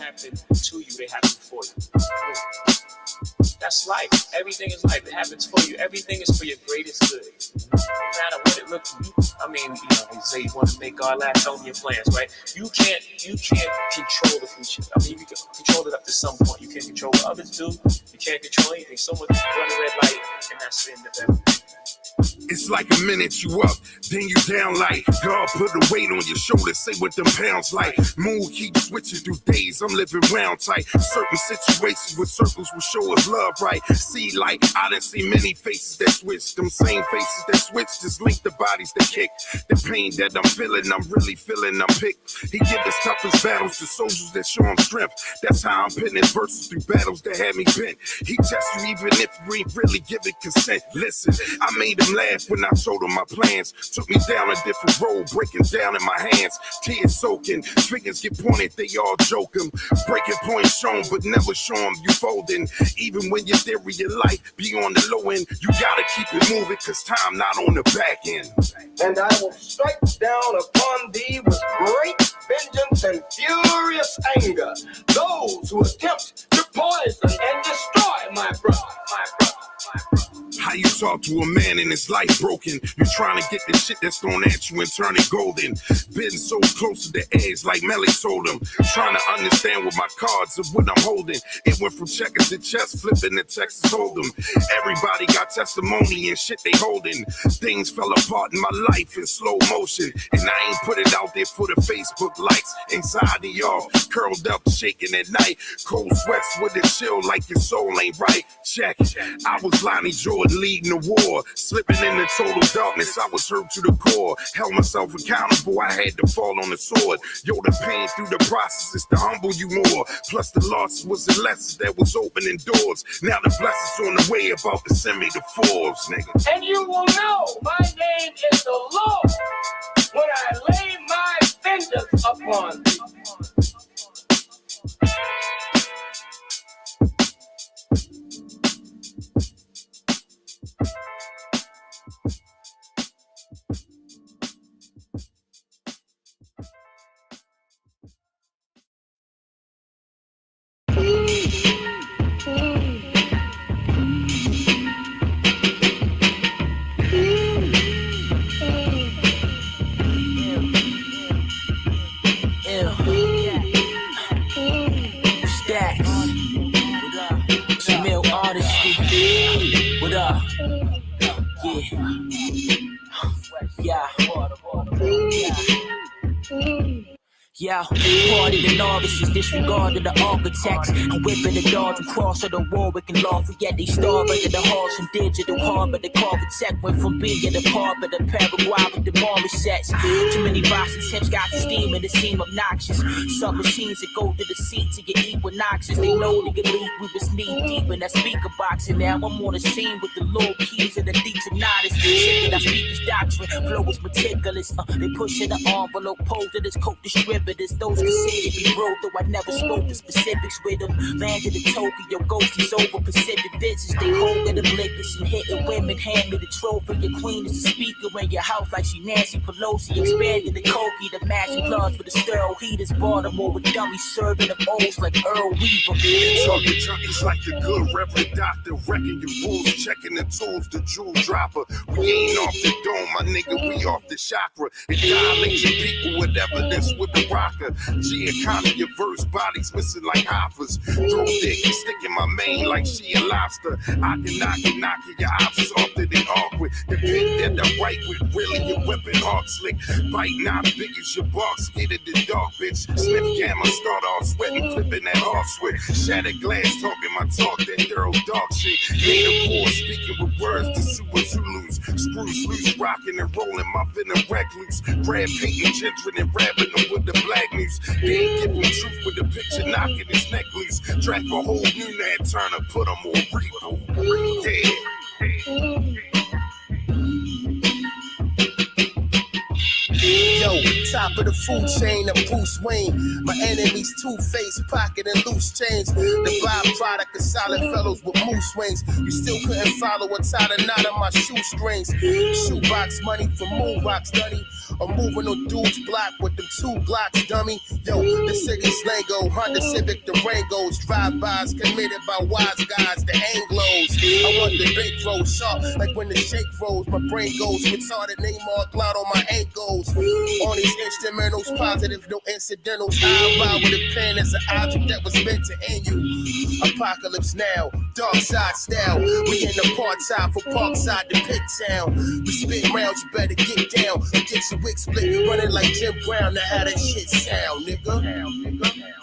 happen to you, they happen for you. That's life. Everything is life. It happens for you. Everything is for your greatest good. No matter what it looks like. I mean, you say you want to make God laugh, tell them your plans, right? You can't control the future. I mean, you can control it up to some point. You can't control what others do. You can't control anything. Someone run a red light, and that's the end of everything. It's like a minute you up, then you down like God put a weight on your shoulders, say what them pounds like. Mood keeps switching through days, I'm living round tight. Certain situations with circles will show us love right. See, like, I done seen many faces that switch. Them same faces that switch just link the bodies that kick. The pain that I'm feeling, I'm really feeling I'm picked. He give his toughest battles to soldiers that show him strength. That's how I'm pinning verses through battles that had me bent. He tests you even if we ain't really giving consent. Listen, I made him laugh when I told him my plans. Took me down a different road, breaking down in my hands. Tears soaking, fingers get pointed, they all joke him. Breaking points shown, but never show him you folding. Even when your theory of life be on the low end, you gotta keep it moving, cause time not on the back end. And I will strike down upon thee with great vengeance and furious anger those who attempt to poison and destroy my brother. How you talk to a man and his life broken? You trying to get the shit that's thrown at you and turn it golden. Been so close to the edge like Melly told him. Trying to understand what my cards and what I'm holding. It went from checkers to chess, flipping to Texas Hold'em. Everybody got testimony and shit they holding. Things fell apart in my life in slow motion. And I ain't put it out there for the Facebook likes. Anxiety off, curled up, shaking at night. Cold sweats with a chill like your soul ain't right. Check, I was Lonnie Jordan leading the war. Slipping into total darkness, I was hurt to the core. Held myself accountable, I had to fall on the sword. Yo, the pain through the process is to humble you more. Plus the loss was the lesson that was opening doors. Now the blessings on the way about to send me to Forbes, nigga. And you will know my name is the Lord when I lay my vengeance upon thee. Yeah, part of the novices disregarded the architects. I'm whipping the dodge across of the Warwick and Lawford, yet they starve under the halls and digital hard, but the architect went from being a part of the Paraguay with the Morissets. Too many boxing tips got the steam and it seem obnoxious. Some machines that go to the seat to get equinoxes. They know the elite, we was knee deep in that speaker box, and now I'm on the scene with the low keys and the deep sonatas. Shit that I speak is doctrine, flow is meticulous. They pushing the envelope, pose to this coke distributors. Those considered me broke, though I never spoke the specifics with them. Landed in Tokyo, ghosties over Pacific visits. They hold the blinkers and hitting women. Hand me the trophy. Your queen is the speaker in your house like she Nancy Pelosi. Expanded the Koki, the matching gloves for the sterile heaters. Baltimore with dummies serving them O's like Earl Weaver. Talking junkies like the good Reverend Doctor. Wrecking your bulls, checking the tools, the jewel dropper. We ain't off the dome, my nigga, we off the chakra. It dilates your people with evidence with the rocker. Giacana, your verse bodies missing like hoppers. Throw dick and stick in my mane like she a lobster. I can knock it, your options softer than awkward. The pin that I write with really your weapon hard slick. Bite not big as your bark, scared of the dark bitch. Sniff camera, start off sweating, flipping that hard switch. Shattered glass, talking my talk, that girl dog shit. Made a poor speaking with words to Super Zulus. Screws loose, rocking and rolling my venom recluse. Brad painting children and rapping them with the black news. They ain't giving the truth with the picture knocking his neck loose. Track a whole new Nat Turner, put him on reboot. Yeah. Yo, top of the food chain, I'm Bruce Wayne. My enemies two-faced, pocket and loose chains. The byproduct of solid fellows with moose wings. You still couldn't follow or tie the knot on my shoestrings. Shoebox money for moon rocks, Dunny. I'm moving on dude's block with them 2 blocks, dummy. Yo, the city's lingo, Honda Civic, the Rangos, drive-bys committed by wise guys, the Anglos. I want the big roll sharp, like when the shake rolls, my brain goes retarded, name all cloud on my ankles. On these instrumentals, positive, no incidentals. I ride with a pen as an object that was meant to end you. Apocalypse now, dark side style. We in the part-time for Parkside to Pit Town. We spit rounds, you better get down. And get your wig split, running like Jim Brown. Now how that shit sound, nigga.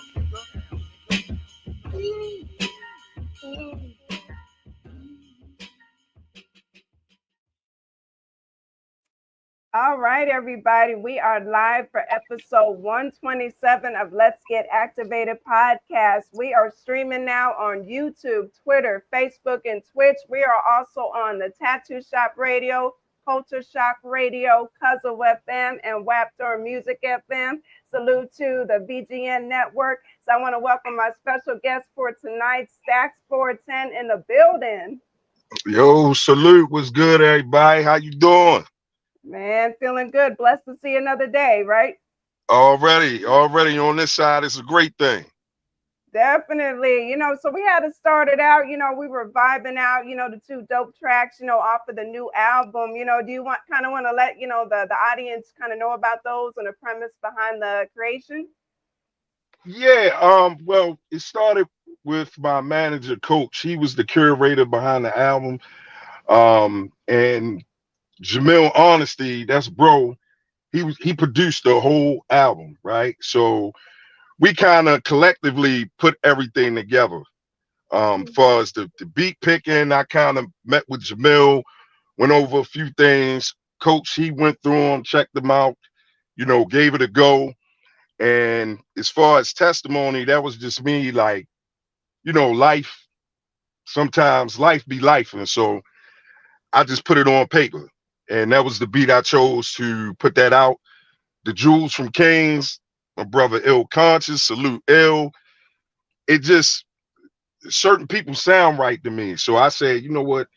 All right, everybody. We are live for episode 127 of Let's Get Activated podcast. We are streaming now on YouTube, Twitter, Facebook, and Twitch. We are also on the Tattoo Shop Radio, Culture Shock Radio, Cuzzle FM, and Waptor Music FM. Salute to the BGN Network. So I want to welcome my special guest for tonight, STAXX 410 in the building. Yo, salute. What's good, everybody? How you doing? Man, feeling good. Blessed to see another day, right? Already on this side, it's a great thing. Definitely. So we had to start it out, we were vibing out, the 2 dope tracks, off of the new album. Do you want to let, the audience kind of know about those and the premise behind the creation? Yeah, well, it started with my manager, Coach. He was the curator behind the album. And Jamil Honesty, that's bro. He produced the whole album, right? So we kind of collectively put everything together. Far as the beat picking, I kind of met with Jamil, went over a few things. Coach, he went through them, checked them out, gave it a go. And as far as testimony, that was just me, like, life. Sometimes life be life, and so I just put it on paper. And that was the beat I chose to put that out. The Jewels from Kings, my brother Ill Conscious, salute Ill. It just, certain people sound right to me. So I said, you know what?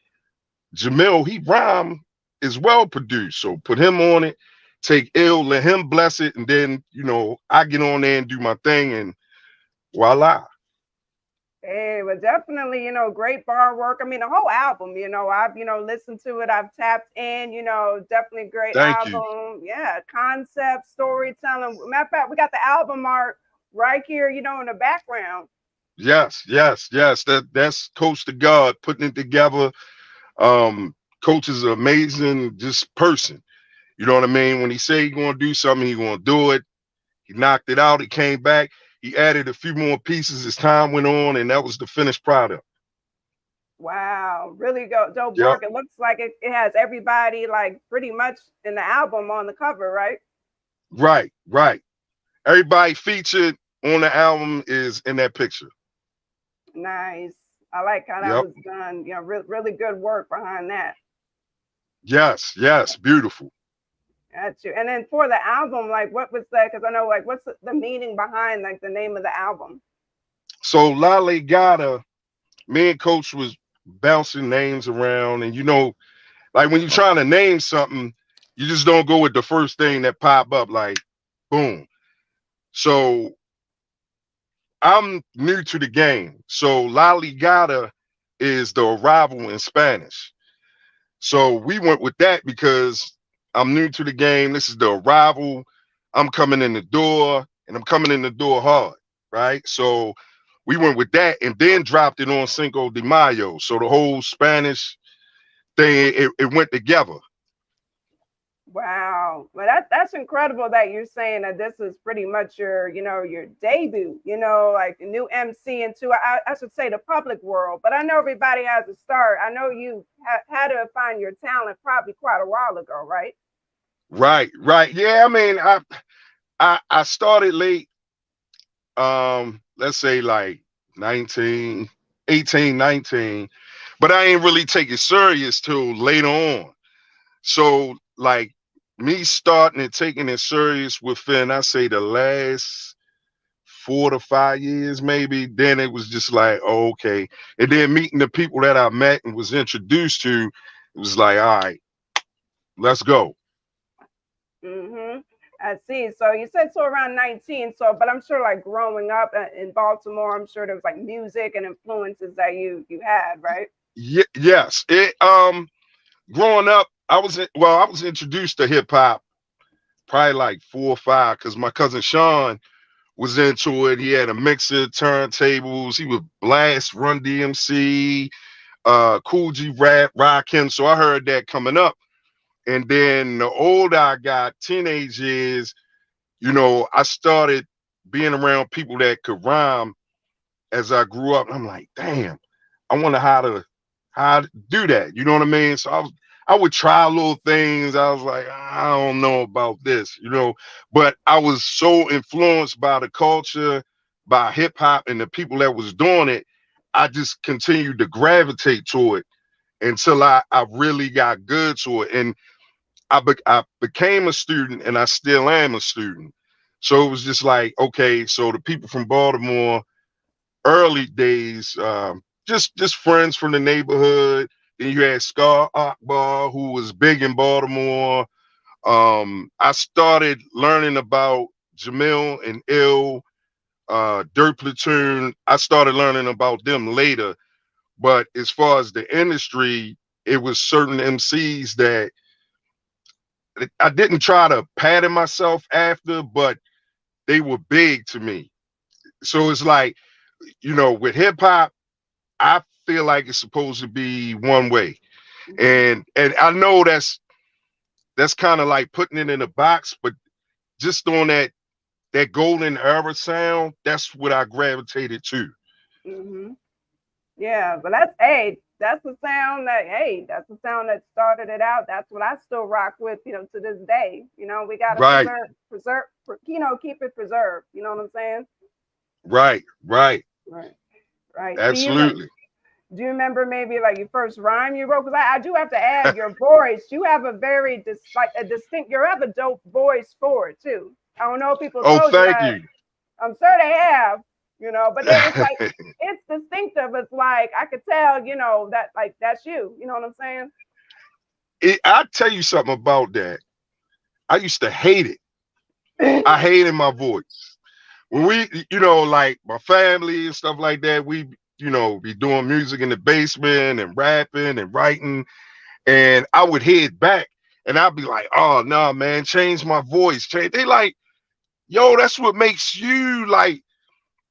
Jamil, he rhyme is well produced. So put him on it, take Ill, let him bless it. And then, I get on there and do my thing, and voila. Hey, well, definitely, great bar work. I mean, the whole album, I've, listened to it. I've tapped in, definitely great Thank album. you. Yeah, concept, storytelling. Matter of fact, we got the album art right here, in the background. Yes. That's Coach to God putting it together. Coach is an amazing just person. You know what I mean? When he say he's going to do something, he's going to do it. He knocked it out. He came back. He added a few more pieces as time went on, and that was the finished product. Wow, really dope Yep. work. It looks like it has everybody like pretty much in the album on the cover, right? Right. Everybody featured on the album is in that picture. Nice. I like how that was done. Really good work behind that. Yes, beautiful. Got you. And then for the album, like, what was that? Because I know, like, what's the meaning behind, like, the name of the album? So Lale Gata, me and Coach was bouncing names around, and like when you're trying to name something, you just don't go with the first thing that pop up, like, boom. So I'm new to the game. So Lale Gata is the arrival in Spanish. So we went with that because I'm new to the game. This is the arrival. I'm coming in the door, and I'm coming in the door hard, right? So we went with that and then dropped it on Cinco de Mayo. So the whole Spanish thing, it went together. Wow. Well, that's incredible that you're saying that this is pretty much your debut, like a new MC into, I should say, the public world. But I know everybody has a start. I know you had to find your talent probably quite a while ago, right? Right. Yeah, I mean, I started late, let's say like 18, 19, but I ain't really take it serious till later on. So like me starting and taking it serious within, I say, the last 4 to 5 years, maybe, then it was just like, oh, okay. And then meeting the people that I met and was introduced to, it was like, all right, let's go. Mm-hmm. I see. So you said so around 19. So, but I'm sure like growing up in Baltimore, I'm sure there was like music and influences that you had, right? Yes. It growing up, I was introduced to hip hop probably like 4 or 5 because my cousin Sean was into it. He had a mixer, turntables. He would blast Run DMC, Cool G Rap, Rakim. So I heard that coming up. And then the older I got, teenage years, I started being around people that could rhyme as I grew up. And I'm like, damn, I wonder how to do that. You know what I mean? So I would try little things. I was like, I don't know about this. But I was so influenced by the culture, by hip hop and the people that was doing it. I just continued to gravitate to it until I really got good to it. And I became a student and I still am a student. So it was just like, okay, so the people from Baltimore, early days, just friends from the neighborhood. Then you had Scar Akbar, who was big in Baltimore. I started learning about Jamil and Ill, Dirt Platoon. I started learning about them later. But as far as the industry, it was certain MCs that I didn't try to pattern myself after, but they were big to me. So it's like, with hip hop, I feel like it's supposed to be one way. And I know that's kind of like putting it in a box, but just on that golden era sound, that's what I gravitated to. Mm-hmm. Yeah, but that's the sound that's the sound that started it out. That's what I still rock with, to this day. We gotta Right, keep it preserved. You know what I'm saying? right, right. Right, right. Absolutely. Do you remember maybe like your first rhyme you wrote? Because I do have to add your voice. You have a very distinct. You have a dope voice for it too. I don't know if people Oh, told you thank that. you. I'm sure they have. But it's like it's distinctive. It's like I could tell. That like that's you. You know what I'm saying? I tell you something about that. I used to hate it. I hated my voice. When like my family and stuff like that, we, be doing music in the basement and rapping and writing. And I would head back and I'd be like, oh, no, man, change my voice. They like, yo, that's what makes you like,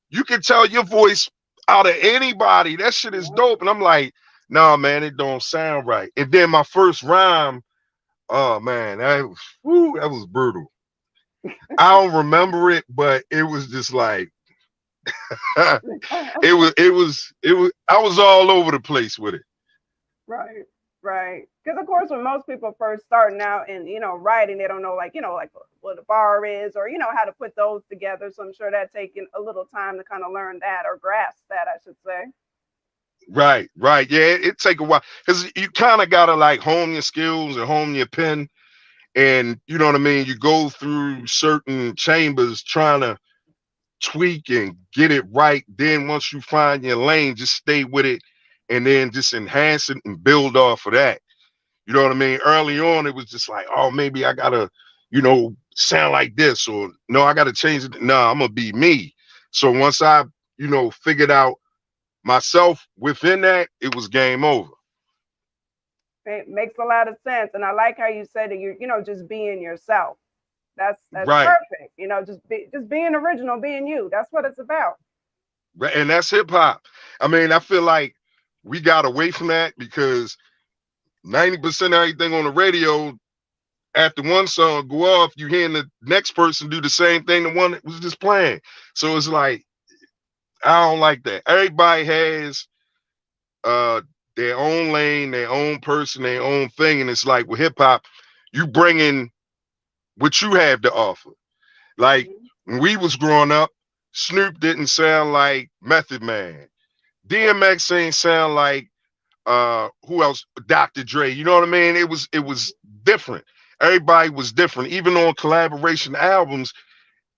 you can tell your voice out of anybody. That shit is dope. And I'm like, nah, man, it don't sound right. And then my first rhyme, oh, man, that was brutal. I don't remember it, but it was just like, I was all over the place with it. Right, right. Because of course, when most people first starting out and writing, they don't know like what a bar is or how to put those together. So I'm sure that taking a little time to kind of learn that or grasp that, I should say. Right, right. Yeah, it take a while because you kind of gotta like hone your skills and hone your pen, and you know what I mean. You go through certain chambers trying to tweak and get it right. Then once you find your lane, just stay with it, and then just enhance it and build off of that. You know what I mean? Early on, it was just like, oh, maybe I gotta, sound like this, or no, I gotta change it. No, I'm gonna be me. So once I, figured out myself within that, it was game over. It makes a lot of sense, and I like how you said that you're just being yourself. That's Right. perfect. Just being original, being you. That's what it's about. Right. And that's hip hop. I mean, I feel like we got away from that because 90% of everything on the radio, after one song go off, you hearing the next person do the same thing the one that was just playing. So it's like, I don't like that. Everybody has their own lane, their own person, their own thing. And it's like with hip hop, you bring in what you have to offer. Like when we was growing up, Snoop didn't sound like Method Man. DMX ain't sound like who else? Dr. Dre. You know what I mean? It was different. Everybody was different. Even on collaboration albums,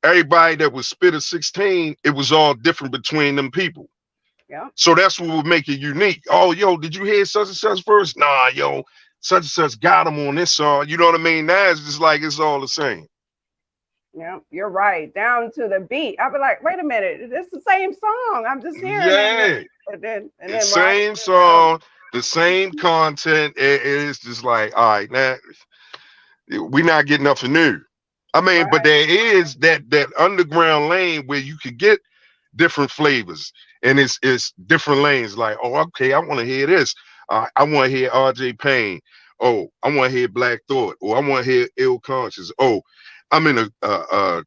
everybody that was spit a 16, it was all different between them people. Yeah. So that's what would make it unique. Oh, yo, did you hear such and such verse? Nah, yo, such and such got him on this song. You know what I mean? Now it's just like it's all the same. Yeah, you're right. Down to the beat. I'll be like, wait a minute, it's the same song. I'm just hearing Yeah, it. And the then right, same song, the same content. It's just like, all right, now we're not getting nothing new. I mean, but right. there is that underground lane where you could get different flavors, and it's different lanes. Like, oh, okay, I want to hear this. I want to hear R.J. Payne. Oh, I want to hear Black Thought. Or I want to hear Ill Conscious. Oh, I'm in a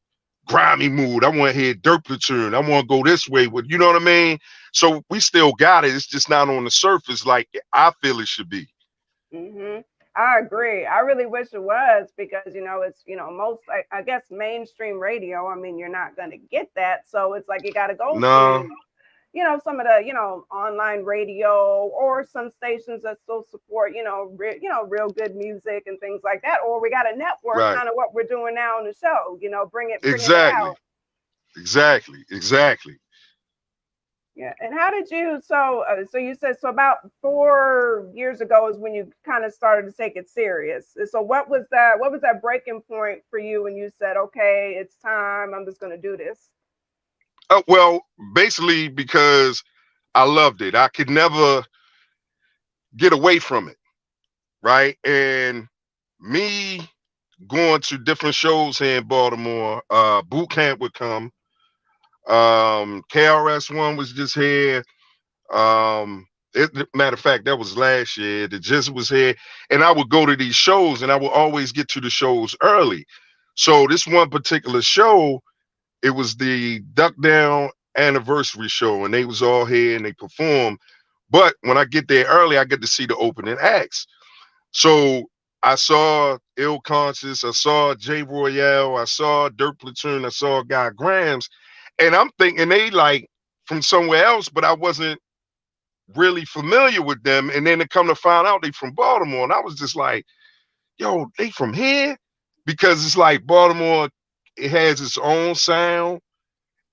grimy mood. I want to hear Dirt Platoon. I want to go this way with, you know what I mean? So we still got it. It's just not on the surface like I feel it should be. Hmm. I agree. I really wish it was because, it's, most, I guess, mainstream radio. I mean, you're not going to get that. So it's like you got to go No, to, some of the, online radio or some stations that still support, real good music and things like that. Or we got a network, right. kind of what we're doing now on the show, bringing it Exactly. out. Exactly. Yeah. And how did you, so you said, so about 4 years ago is when you kind of started to take it serious. So what was that breaking point for you when you said, okay, it's time, I'm just going to do this? Well, basically because I loved it. I could never get away from it, right? And me going to different shows here in Baltimore, boot camp would come. KRS-One was just here. Matter of fact, that was last year. The Jizz was here, and I would go to these shows, and I would always get to the shows early. So this one particular show, it was the Duck Down anniversary show, and they was all here and they performed. But when I get there early, I get to see the opening acts. So I saw Ill Conscious, I saw Jay Royale, I saw Dirt Platoon, I saw Guy Grams, and I'm thinking they like from somewhere else, but I wasn't really familiar with them. And then to come to find out they from Baltimore, and I was just like, yo, they from here? Because it's like Baltimore, it has its own sound,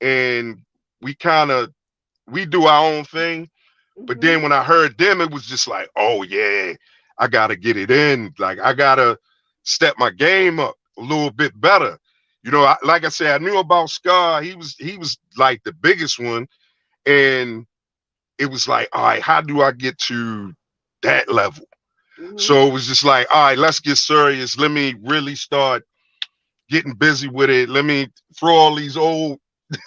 and we do our own thing. But then when I heard them, it was just like, oh yeah, I gotta get it in. Like I gotta step my game up a little bit better. Like I said, I knew about Scar. He was like the biggest one, and it was like, all right, how do I get to that level? So it was just like, all right, let's get serious. Let me really start getting busy with it. Let me throw all these old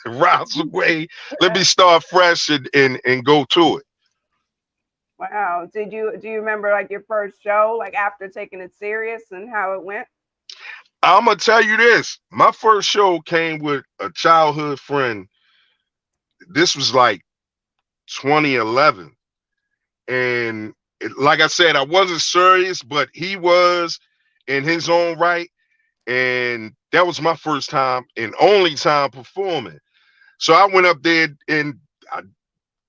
routes away. Let me start fresh and go to it. Wow. Do you remember like your first show, like after taking it serious and how it went? I'm gonna tell you this. My first show came with a childhood friend. This was like 2011. And like I said, I wasn't serious, but he was in his own right. And that was my first time and only time performing. So I went up there and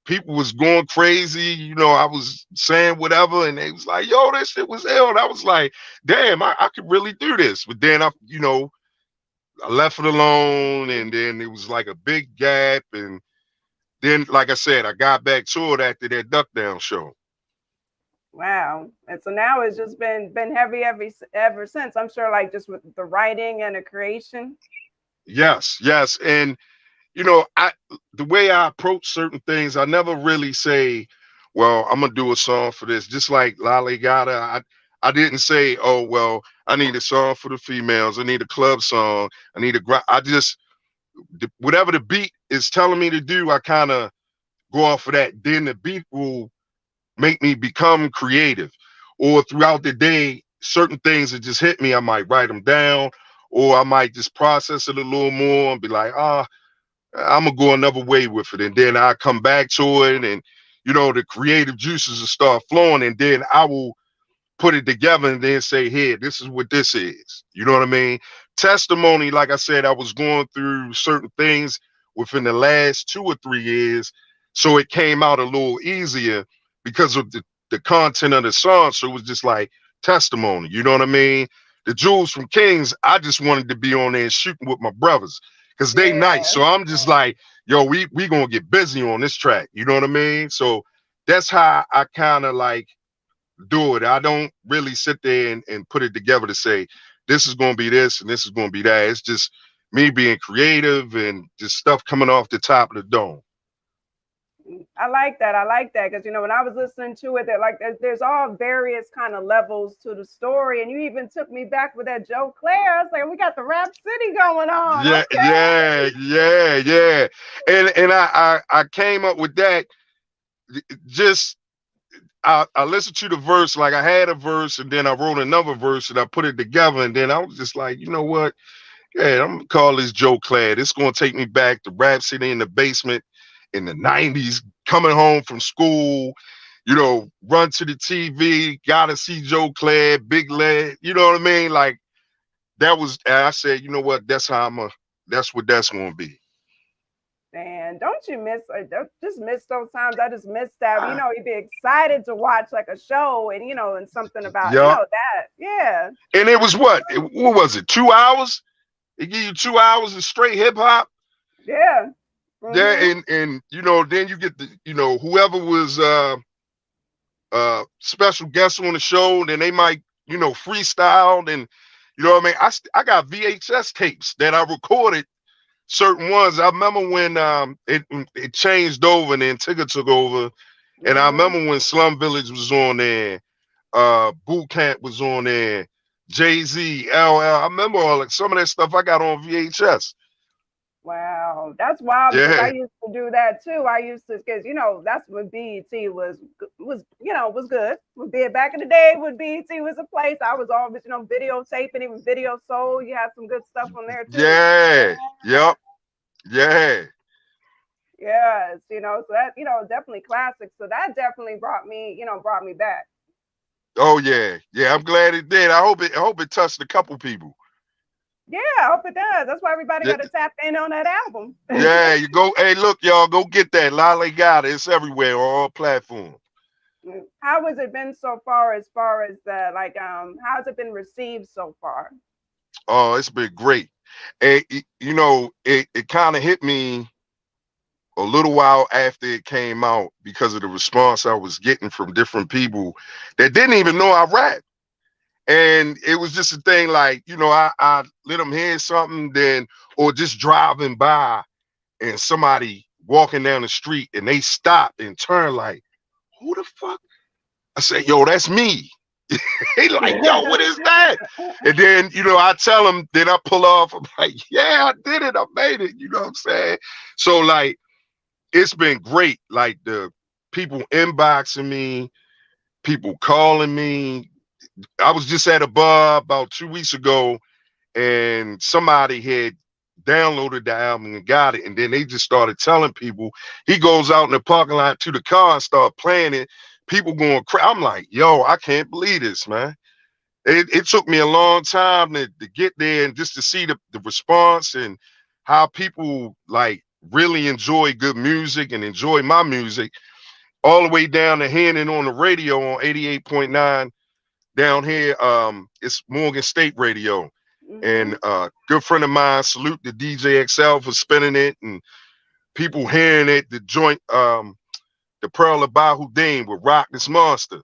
people was going crazy. I was saying whatever, and they was like, yo, this shit was hell. And I was like, damn, I could really do this. But then I left it alone, and then it was like a big gap. And then, like I said, I got back to it after that Duck Down show. Wow. And so now it's just been heavy ever since. I'm sure, like just with the writing and the creation. Yes. And the way I approach certain things, I never really say, well, I'm gonna do a song for this. Just like Lale Gata, I didn't say, oh well, I need a song for the females, I need a club song, I just whatever the beat is telling me to do, I kind of go off of that. Then the beat will make me become creative. Or throughout the day, certain things that just hit me, I might write them down, or I might just process it a little more and be like, I'm gonna go another way with it, and then I come back to it, and the creative juices will start flowing, and then I will put it together and then say, here, this is what this is. You know what I mean? Testimony, like I said, I was going through certain things within the last 2 or 3 years, so it came out a little easier because of the content of the song. So it was just like testimony. You know what I mean? The Jewels from Kings, I just wanted to be on there shooting with my brothers because they nice. So I'm just like, yo, we gonna get busy on this track. You know what I mean? So that's how I kind of like do it. I don't really sit there and put it together to say this is going to be this and this is going to be that. It's just me being creative and just stuff coming off the top of the dome. I like that. I like that because, you know, when I was listening to it, that like there's all various kind of levels to the story, and you even took me back with that Joe Claire. I was like, we got the Rap City going on. Yeah, Okay. yeah. And I came up with that. Just I listened to the verse, like I had a verse, and then I wrote another verse, and I put it together, and then I was just like, you know what? Yeah, I'm gonna call this Joe Claire. This is gonna take me back to Rap City in the basement in the 90s, coming home from school, you know, run to the TV, gotta see Joe Claire, Big Leg, you know what I mean? Like that was, I said, you know what, that's what that's gonna be. And don't you miss, just miss those times. I just miss that. You know, you'd be excited to watch like a show and, you know, and something about, you Yup. know, that. Yeah. And it was what was it, 2 hours? They give you 2 hours of straight hip hop. Yeah. Yeah, and you know, then you get the, you know, whoever was special guests on the show, then they might, you know, freestyle, and you know what I mean. I got VHS tapes that I recorded certain ones. I remember when it changed over and then Tigger took over, and I remember when Slum Village was on there, Boot Camp was on there, Jay-Z, LL. I remember some of that stuff I got on VHS. Wow, that's wild because I Yeah, used to do that too. I used to, because you know that's when BET was you know was good. Back in the day when BET was a place, I was always, you know, videotaping, even Video Soul. You had some good stuff on there too. yeah, yep, yeah. Yes, you know, so that, you know, definitely classic. So that definitely brought me, you know, brought me back. Oh yeah, yeah. I'm glad it did. I hope it touched a couple people. Yeah, I hope it does. That's why everybody Yeah, got to tap in on that album. yeah. You go. Hey, look, y'all, go get that. Lale got it. It's everywhere on all platforms. How has it been so far as the like how's it been received so far? Oh, it's been great. And you know, it kind of hit me a little while after it came out because of the response I was getting from different people that didn't even know I rap. And it was just a thing like, you know, I let them hear something, then, or just driving by and somebody walking down the street and they stop and turn like, who the fuck? I say, yo, that's me. They like, yo, what is that? And then, you know, I tell them, then I pull off. I'm like, yeah, I did it. I made it. You know what I'm saying? So like, it's been great. Like the people inboxing me, people calling me. I was just at a bar about 2 weeks ago, and somebody had downloaded the album and got it, and then they just started telling people. He goes out in the parking lot to the car and start playing it. People going crazy. I'm like, yo, I can't believe this, man. It took me a long time to get there and just to see the response and how people like really enjoy good music and enjoy my music, all the way down to hearing it on the radio on 88.9 down here. It's Morgan State Radio. And good friend of mine, salute the DJ XL for spinning it, and people hearing it, the joint, the Pearl of Bahudin with Rock This Monster.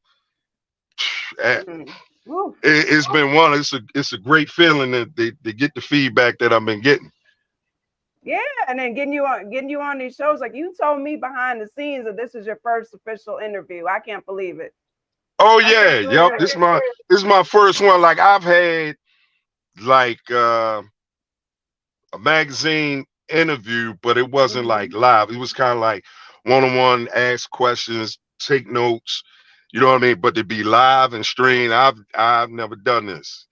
It's been it's a great feeling that they get the feedback that I've been getting. Yeah, and then getting you on these shows, like you told me behind the scenes that this is your first official interview. I can't believe it. Oh yeah, yep. This is my first one. Like I've had like a magazine interview, but it wasn't like live. It was kind of like one-on-one, ask questions, take notes. You know what I mean? But to be live and streamed, I've never done this.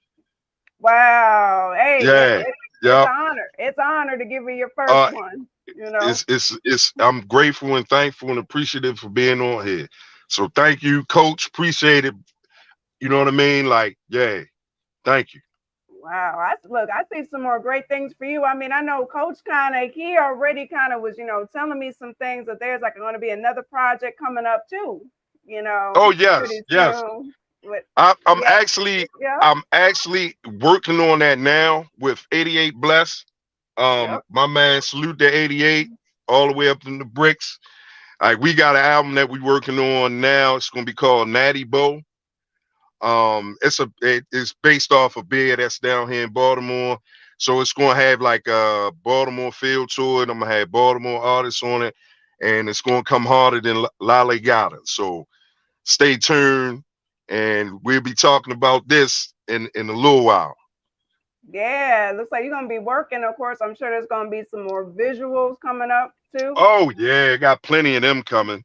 Wow. Hey, Yeah. it's an honor. It's an honor to give you your first one. You know, it's I'm grateful and thankful and appreciative for being on here. So thank you, Coach. Appreciate it. You know what I mean? Like, yeah, thank you. Wow. I see some more great things for you. I mean, I know Coach he already kind of was, you know, telling me some things that there's like going to be another project coming up too. You know. Oh yes, yes. I'm actually working on that now with 88 Bless. My man, salute to 88 all the way up in the bricks. Like we got an album that we working on now. It's gonna be called Natty Bo. It's based off a beer that's down here in Baltimore. So it's gonna have like a Baltimore feel to it. I'm gonna have Baltimore artists on it, and it's gonna come harder than Lale Gata. So stay tuned, and we'll be talking about this in a little while. Yeah, looks like you're gonna be working. Of course, I'm sure there's gonna be some more visuals coming up too. Oh yeah, got plenty of them coming.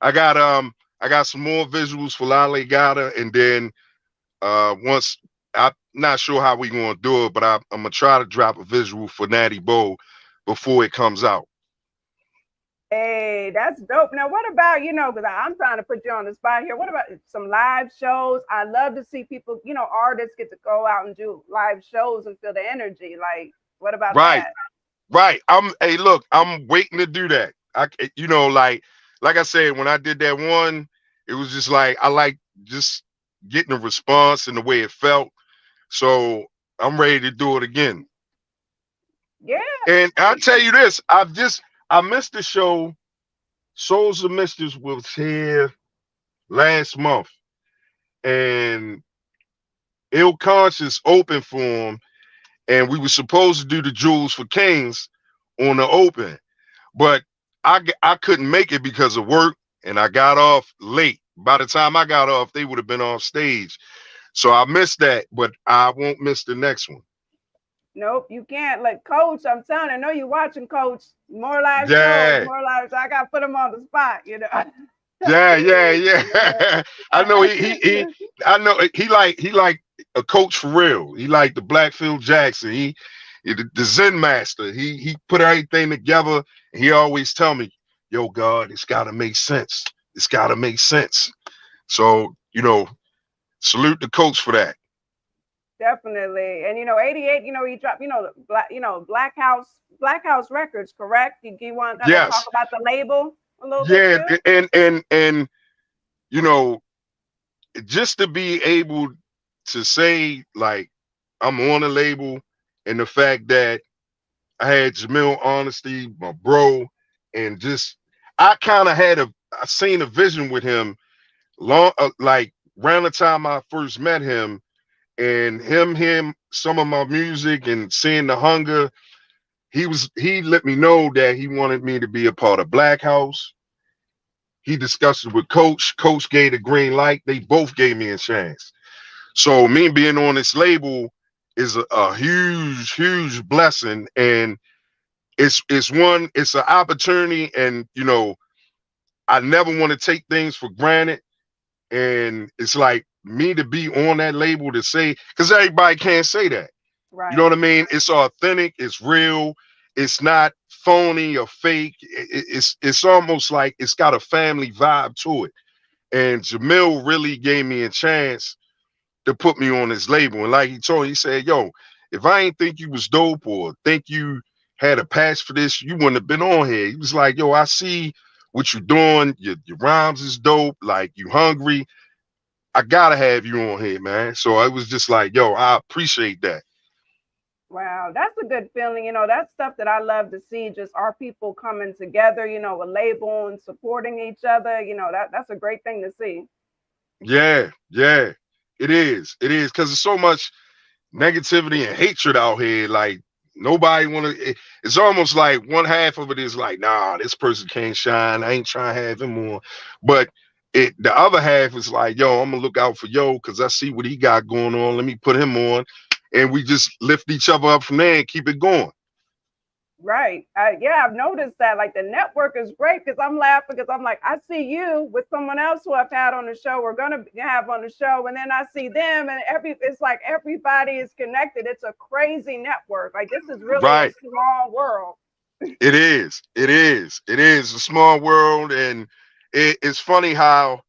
I got I got some more visuals for Lale Gata, and then once I'm not sure how we gonna do it, but I'm gonna try to drop a visual for Natty Bo before it comes out. Hey, that's dope. Now, what about, because I'm trying to put you on the spot here. What about some live shows? I love to see people, artists get to go out and do live shows and feel the energy. Like, what about Right, that? right. Hey, look, I'm waiting to do that. Like I said, when I did that one, it was just like I like just getting a response and the way it felt. So I'm ready to do it again. Yeah. And I'll tell you this, I missed the show. Souls of Mistress was here last month, and Ill Conscious opened for him, and we were supposed to do the Jewels for Kings on the open, but I couldn't make it because of work, and I got off late. By the time I got off, they would have been off stage, so I missed that, but I won't miss the next one. Nope, you can't. Like, Coach, I'm telling you, I know you're watching, Coach. More live shows, Yeah. more live. I got to put him on the spot, Yeah. I know I know he like a coach for real. He like the Black Phil Jackson. He the Zen master. He put everything together. And he always tell me, "Yo, God, it's got to make sense. It's got to make sense." So salute the coach for that. Definitely. And 88, he dropped, Black House Records, correct? You want to kind of talk Yes. about the label a little Yeah, bit too? and you know, just to be able to say like I'm on a label, and the fact that I had Jamil Honesty, my bro, and just I kind of I seen a vision with him long, like around the time I first met him, and him some of my music and seeing the hunger. He let me know that he wanted me to be a part of Black House. He discussed it with Coach. Coach gave the green light. They both gave me a chance. So me being on this label is a huge blessing, and it's an opportunity, and I never want to take things for granted, and it's like me to be on that label to say, because everybody can't say that. Right. You know what I mean? It's authentic, it's real, it's not phony or fake. It's almost like it's got a family vibe to it. And Jamil really gave me a chance to put me on his label. And like he said, yo, if I ain't think you was dope or think you had a patch for this, you wouldn't have been on here. He was like, yo, I see what you're doing. Your rhymes is dope. Like, you hungry. I gotta have you on here, man. So I was just like, yo, I appreciate that. Wow, that's a good feeling. That's stuff that I love to see. Just our people coming together, a label and supporting each other. That's a great thing to see. Yeah, it is. It is, because there's so much negativity and hatred out here. Like, nobody it's almost like one half of it is like, nah, this person can't shine. I ain't trying to have him on. But the other half is like, yo, I'm gonna look out for yo because I see what he got going on. Let me put him on. And we just lift each other up from there and keep it going. Right. Yeah, I've noticed that. Like, the network is great because I'm laughing because I'm like, I see you with someone else who I've had on the show. We're gonna have on the show, and then I see them, and it's like everybody is connected. It's a crazy network. Like, this is really a small world. It is. It is. It is a small world, and it's funny how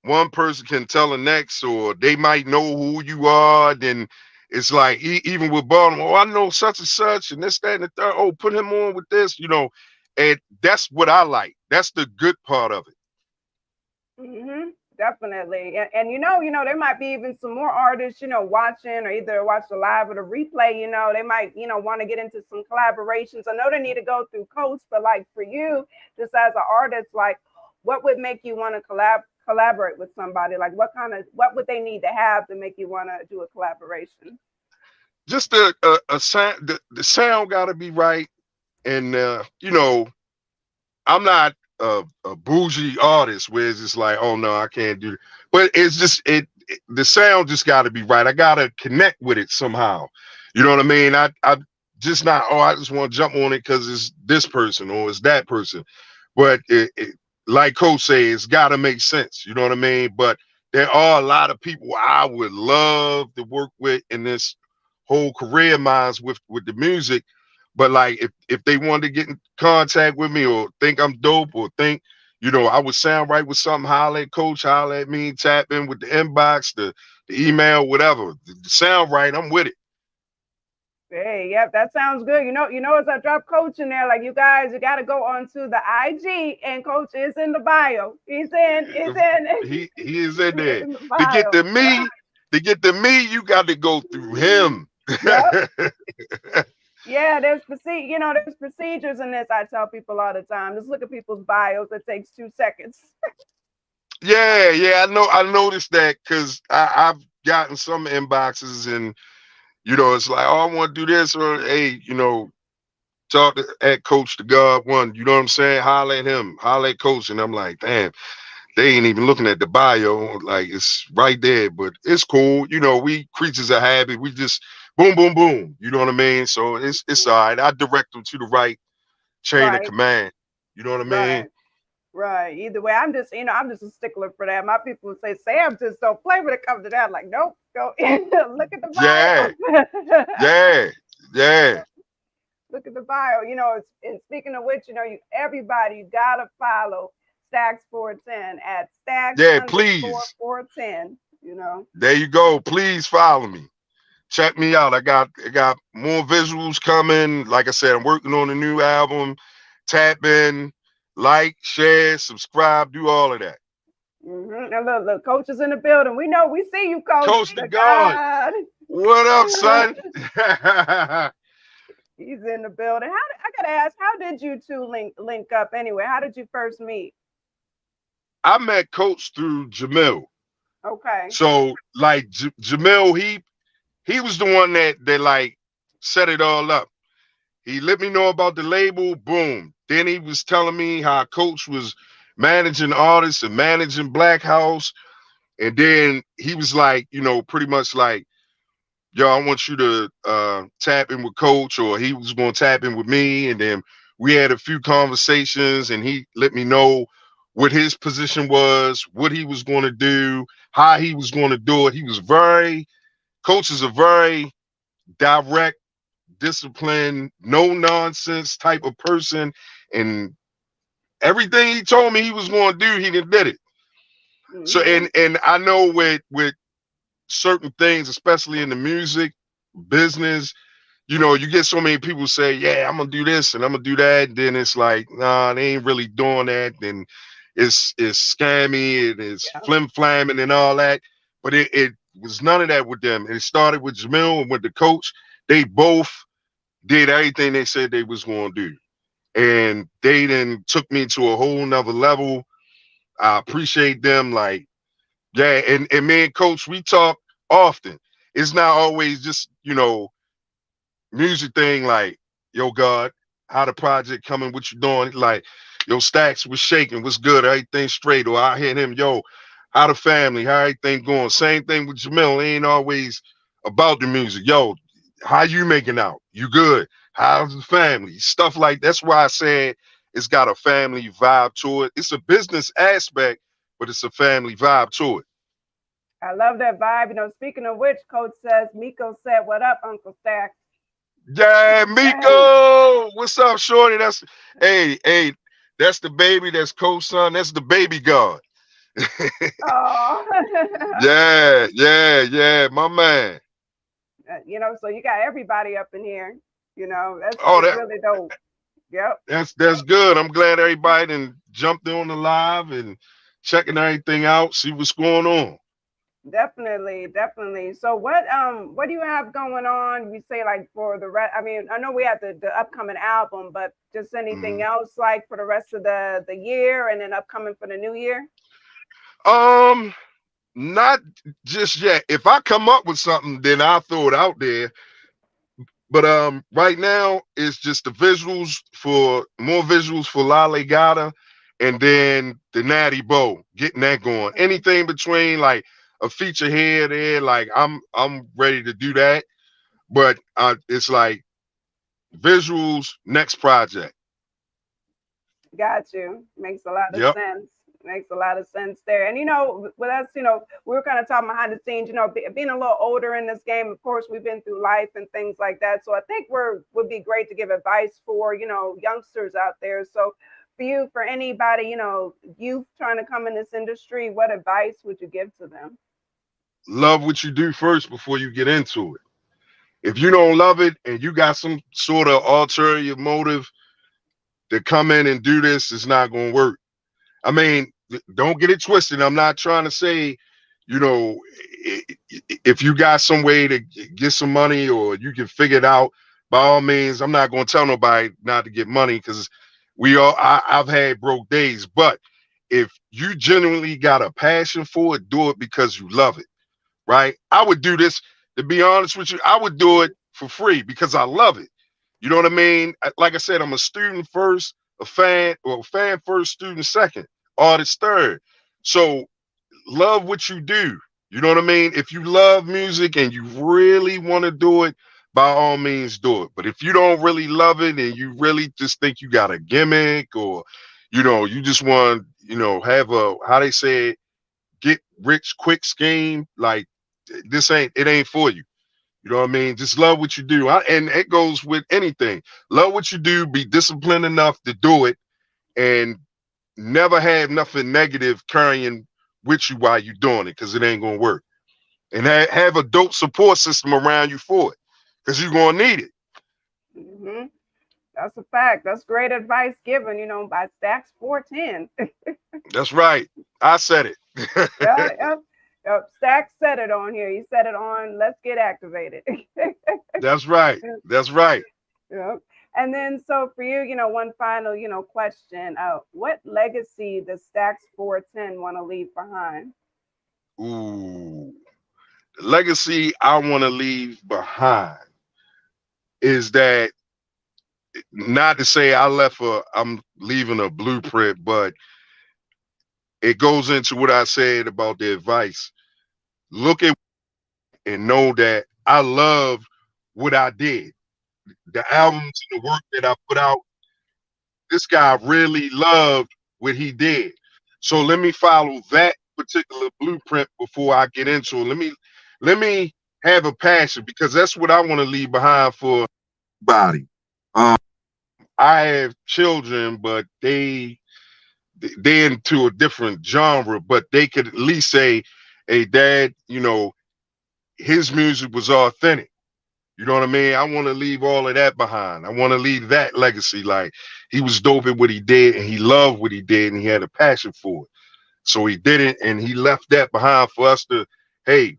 one person can tell the next, or they might know who you are. Then it's like, even with Baltimore, I know such and such, and this, that, and the third. Oh, put him on with this, and that's what I like. That's the good part of it. Definitely. And there might be even some more artists, watching, or either watch the live or the replay. They might, want to get into some collaborations. I know they need to go through Coach, but like for you, just as an artist, like, what would make you want to collaborate with somebody? Like what would they need to have to make you want to do a collaboration? Just a sound. The sound got to be right, and you know, I'm not a bougie artist where it's just like, oh no, I can't do it. But it's just the sound just got to be right. I gotta connect with it somehow. You know what I mean? I just not, oh, I just want to jump on it because it's this person or it's that person. But like Coach says, it's got to make sense. You know what I mean? But there are a lot of people I would love to work with in this whole career of mine with the music. But like if they wanted to get in contact with me or think I'm dope or think, you know, I would sound right with something, holler at Coach, holler at me, tap in with the inbox, the email, whatever. The sound right, I'm with it. Hey, yep, that sounds good. As I drop Coach in there, like you guys, you got to go onto the IG, and Coach is in the bio. He's in. He is in He is there. in the To get bio. to me, you got to go through him. Yep. Yeah, there's procedures in this. I tell people all the time. Just look at people's bios. It takes 2 seconds. Yeah, I know. I noticed that because I've gotten some inboxes and you know, it's like, oh, I want to do this, or hey, you know, talk at Coach the God one. You know what I'm saying? Holler at him, holler at Coach, and I'm like, damn, they ain't even looking at the bio, like it's right there. But it's cool. You know, we creatures of habit. We just boom, boom, boom. You know what I mean? So it's all right. I direct them to the right chain of Right, command. You know what I mean? right, right. Either way, I'm just a stickler for that. My people say, Sam, just don't play when it comes to that. I'm like, nope, go look at the Yeah, bio. yeah, yeah, Look at the bio. And speaking of which, everybody, you gotta follow Stacks 410 at Stacks yeah. underscore Please, 410. there you go. Please follow me. Check me out. I got more visuals coming. Like I said, I'm working on a new album. Tap in, like, share, subscribe, do all of that. And look, Coach is in the building. We see you, Coach. Coach the The God, God. what up, son? He's in the building. I gotta ask, how did you two link up anyway? How did you first meet? I met Coach through Jamil. Okay. So like Jamil, he was the one that like set it all up. He let me know about the label. Boom. Then he was telling me how Coach was managing artists and managing Black House. And then he was like, you know, pretty much like, yo, I want you to tap in with Coach, or he was going to tap in with me. And then we had a few conversations and he let me know what his position was, what he was going to do, how he was going to do it. Coach is a very direct, disciplined, no nonsense type of person. And everything he told me he was going to do, he did it. So, and I know with certain things, especially in the music business, you know, you get so many people say, yeah, I'm gonna do this and I'm gonna do that. And then it's like, nah, they ain't really doing that. And it's scammy and it's Yeah. flim flamming and all that. But it was none of that with them. It started with Jamil and with the Coach. They both did everything they said they was gonna do. And they then took me to a whole nother level. I appreciate them. Like, yeah, and me and Coach, we talk often. It's not always just, you know, music thing like, yo, God, how the project coming, what you doing? Like, yo, STAXX was shaking, what's good, everything straight. Or I hit him, yo, how the family, how everything going? Same thing with Jamil. It ain't always about the music. Yo, how you making out? You good? How's the family? Stuff like that's why I said it's got a family vibe to it. It's a business aspect, but it's a family vibe to it. I love that vibe. Speaking of which, Coach says, Miko said, what up, Uncle Stacks? Yeah, Miko. What's up, Shorty? Hey, that's the baby, that's Coach son, that's the baby God. Oh. Yeah, my man. So you got everybody up in here. That's Oh, really dope. Yep. that's good. I'm glad everybody done jumped on the live and checking everything out, see what's going on. Definitely, definitely. So what do you have going on? You say like for the rest. I mean, I know we have the upcoming album, but just anything else like for the rest of the year and then upcoming for the new year? Um, not just yet. If I come up with something, then I'll throw it out there. But right now it's just the visuals for more visuals for Lale Gata, and then the Natty Bow, getting that going. Anything between like a feature here, there, like I'm ready to do that. But it's like visuals next project. Got you. Makes a lot of Yep. sense. Makes a lot of sense there. And with us, we were kind of talking behind the scenes. Being a little older in this game. Of course, we've been through life and things like that. So I think would be great to give advice for youngsters out there. So for you, for anybody, youth trying to come in this industry, what advice would you give to them? Love what you do first before you get into it. If you don't love it and you got some sort of ulterior motive to come in and do this, it's not going to work. I mean, don't get it twisted. I'm not trying to say, you know, if you got some way to get some money or you can figure it out, by all means, I'm not going to tell nobody not to get money because I've had broke days. But if you genuinely got a passion for it, do it because you love it, right? I would do this, to be honest with you, I would do it for free because I love it. You know what I mean? Like I said, I'm a student first, a fan, or fan first, student second, artist third. So love what you do. You know what I mean? If you love music and you really want to do it, by all means do it. But if you don't really love it and you really just think you got a gimmick or, you just want, have a, how they say it, get rich quick scheme, like it ain't for you. You know what I mean? Just love what you do. And it goes with anything. Love what you do, be disciplined enough to do it, and never have nothing negative carrying with you while you're doing it, because it ain't going to work. And have a dope support system around you for it, because you're going to need it. Hmm. That's a fact. That's great advice given, by STAXX 410. That's right. I said it. Yeah, yep. Yep. STAXX said it on here. He said it on Let's Get Activated. That's right. That's right. Yep. And then, so for you, one final, question. What legacy does STAXX 410 want to leave behind? Ooh. The legacy I want to leave behind is that, not to say I'm leaving a blueprint, but it goes into what I said about the advice. Look at and know that I loved what I did. The albums and the work that I put out, this guy really loved what he did. So let me follow that particular blueprint before I get into it. Let me have a passion, because that's what I want to leave behind for body. Um, I have children, but they're into a different genre, but they could at least say, hey, dad, his music was authentic. You know what I mean? I want to leave all of that behind. I want to leave that legacy. Like, he was dope at what he did and he loved what he did and he had a passion for it. So he did it and he left that behind for us to, hey,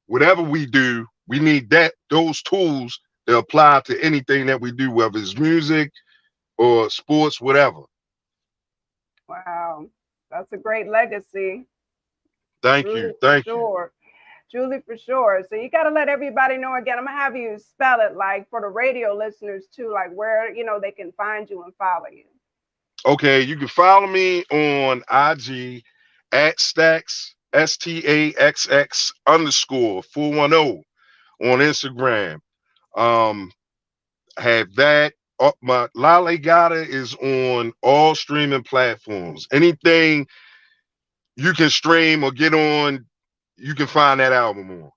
whatever we do, we need those tools to apply to anything that we do, whether it's music or sports, whatever. Wow. That's a great legacy. Thank Truly, you. for Thank you. sure. Truly, for sure. So you got to let everybody know again. I'm going to have you spell it, like, for the radio listeners too, like where, they can find you and follow you. Okay, you can follow me on IG at STAXX, STAXX_410 on Instagram. Um, have that. My Lale Gata is on all streaming platforms. Anything you can stream or get on, you can find that album on.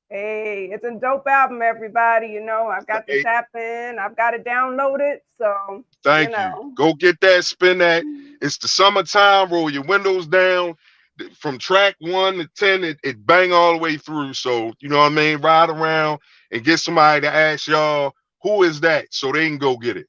Hey, it's a dope album, everybody. I've got to Hey, tap in. I've got to download it. So, thank you. Go get that, spin that. It's the summertime. Roll your windows down. From track 1 to 10, it bang all the way through. So, you know what I mean? Ride around and get somebody to ask y'all, who is that? So they can go get it.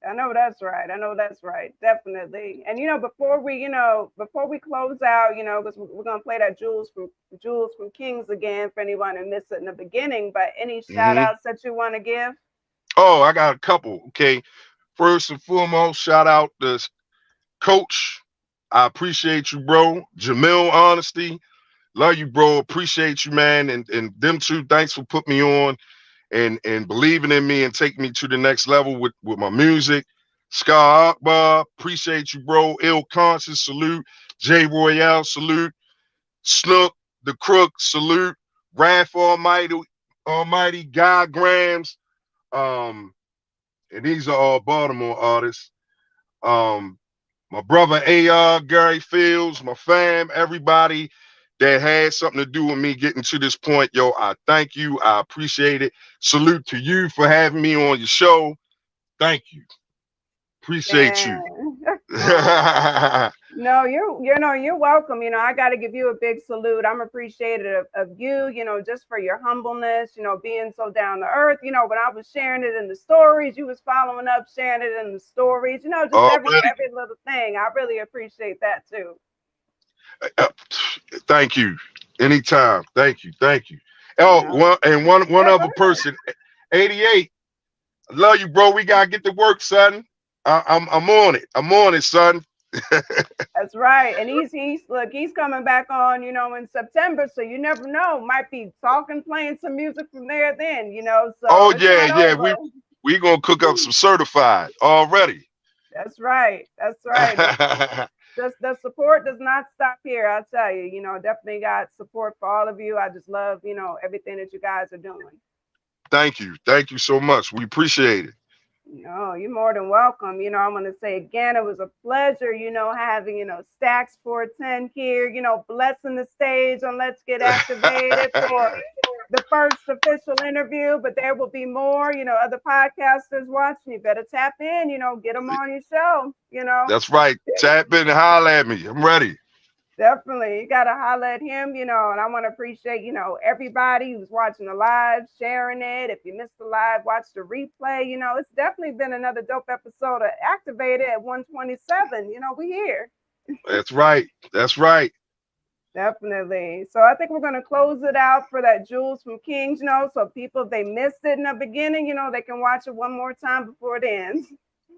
I know that's right. I know that's right. Definitely. And before we close out, because we're gonna play that Jewels from Kings again for anyone who missed it in the beginning. But any shout Hmm. outs that you want to give? Oh, I got a couple. Okay. First and foremost, shout out to Coach. I appreciate you, bro. Jamil Honesty, love you, bro. Appreciate you, man. And them two, thanks for putting me on and believing in me and taking me to the next level with my music. Scar Akbar, appreciate you, bro. Ill Conscious, salute. J Royale, salute. Snook, the Crook, salute. Wrath Almighty, God Grams. And these are all Baltimore artists. My brother AR, Gary Fields, my fam, everybody that had something to do with me getting to this point. Yo, I thank you. I appreciate it. Salute to you for having me on your show. Thank you. Appreciate you. No, you're welcome. I got to give you a big salute. I'm appreciative of you, just for your humbleness, being so down to earth. When I was sharing it in the stories, you was following up, sharing it in the stories, just every little thing. I really appreciate that too. Thank you. Anytime. Thank you. Oh, one other person, 88. I love you, bro. We gotta get to work, son. I'm on it. I'm on it, son. That's right. And he's coming back on, in September. So you never know. Might be playing some music from there then, So oh yeah. We gonna cook up some certified already. That's right. Just the support does not stop here. I'll tell you, definitely got support for all of you. I just love, everything that you guys are doing. Thank you so much. We appreciate it. No, you're more than welcome. I want to say again, it was a pleasure, having, STAXX 410 here, blessing the stage on Let's Get Activated for the first official interview. But there will be more, other podcasters watching. You better tap in, get them on your show, That's right. Tap in and holler at me. I'm ready. Definitely. You got to holler at him, and I want to appreciate, everybody who's watching the live, sharing it. If you missed the live, watch the replay. It's definitely been another dope episode of Activated at 127. We here. That's right. Definitely. So I think we're going to close it out for that Jewels from Kings, so people, if they missed it in the beginning, they can watch it one more time before it ends.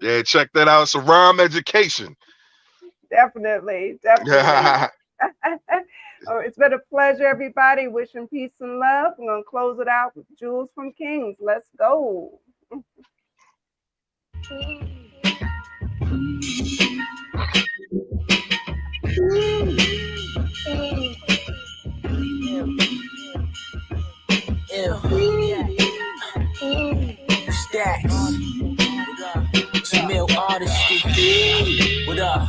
Yeah, check that out. It's a rhyme education. Definitely. Oh, it's been a pleasure, everybody. Wishing peace and love. I'm going to close it out with Jewels from Kings. Let's go. STAXX. Jamil Artistry. What up?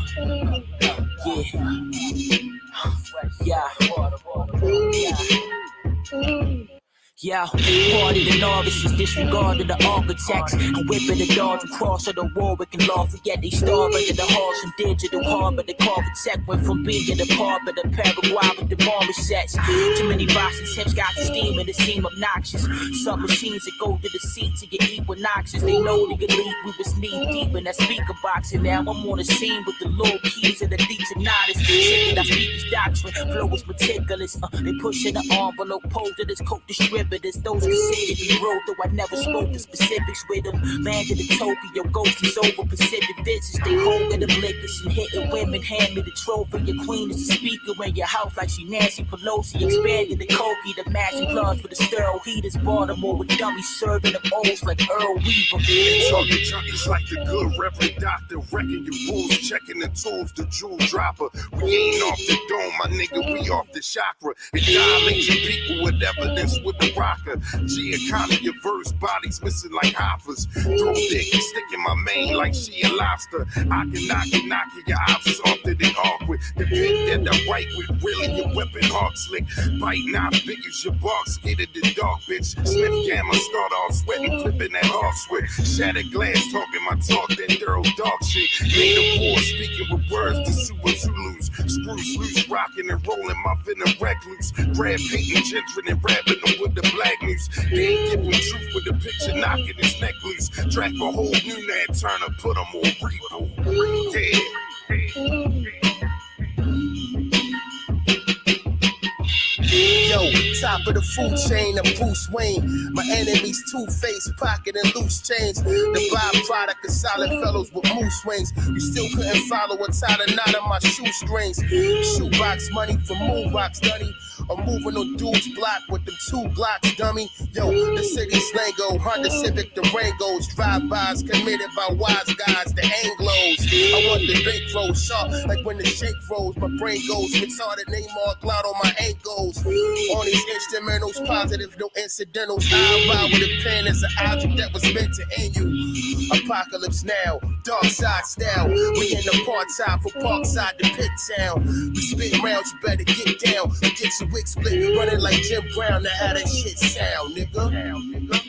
Yeah, party the novices, disregarded the architects. I'm whipping the dodge and cross of the Warwick and Lafayette. They starve under the halls and digital harbor. The carpet tech went from being a part of the Paraguay with the marmosets. Too many Boston tips got the steam and it seem obnoxious. Some machines that go to the seat to get equinoxes. They know the elite, we was knee deep in that speaker box. And now I'm on the scene with the low keys and the detonators. Shit that I speak is doctrine, flow is meticulous. They pushing the envelope, posed to this coke distributor. Those considered me wrote, though I never spoke the specifics with them. Landed in Tokyo, ghost is over Pacific visits. They holding them liquors and hitting women. Hand me the trophy. Your queen is the speaker in your house like she Nancy Pelosi. Expanded the Koki, the matching gloves for the sterile heaters. Baltimore with dummies serving them O's like Earl Weaver. Talking junkies like the good Reverend Doctor. Wrecking your rules, checking the tools, the jewel dropper. We ain't off the dome, my nigga, we off the chakra. It dilates your people with evidence with the rocker. Giacana, your verse, bodies missing like hoppers. Throw dick and stick in my mane like she a lobster. I can knock it, your options often and awkward. The pin that I write with, really your weapon hawk slick. Bite not big as your bark, scared the dog, bitch. Smith camera, start off sweating, flipping that hawk switch. Shattered glass, talking my talk, that thorough dog shit. Made a poor speaking with words to sue or to lose. Screws loose, rocking and rolling my venom recluse. Brad painting gentry and rapping them with the black news. They ain't giving truth with the picture knocking his neck loose. Track a whole new Nat Turner, put him on repo. Yeah. Yo, top of the food chain, I'm Bruce Wayne. My enemies two-faced, pocket and loose chains. The byproduct of solid fellows with moose wings. You still couldn't follow a tie a knot on my shoestrings. Shoebox money from moon rocks, dunny. I'm moving on dude's block with them 2 Glocks, dummy. Yo, the city's lingo, Honda Civic Durangos, drive-bys committed by wise guys, the Anglos. I want the bankroll sharp, like when the shake rolls. My brain goes retarded, name all cloud on my ankles. On these instrumentals, positive, no incidentals. I ride with a pen as an object that was meant to end you. Apocalypse now, dark side style. We in the part-time for Parkside to Pit Town. We spit rounds, you better get down. Get your wig split, running like Jim Brown. Now how that shit sound, nigga.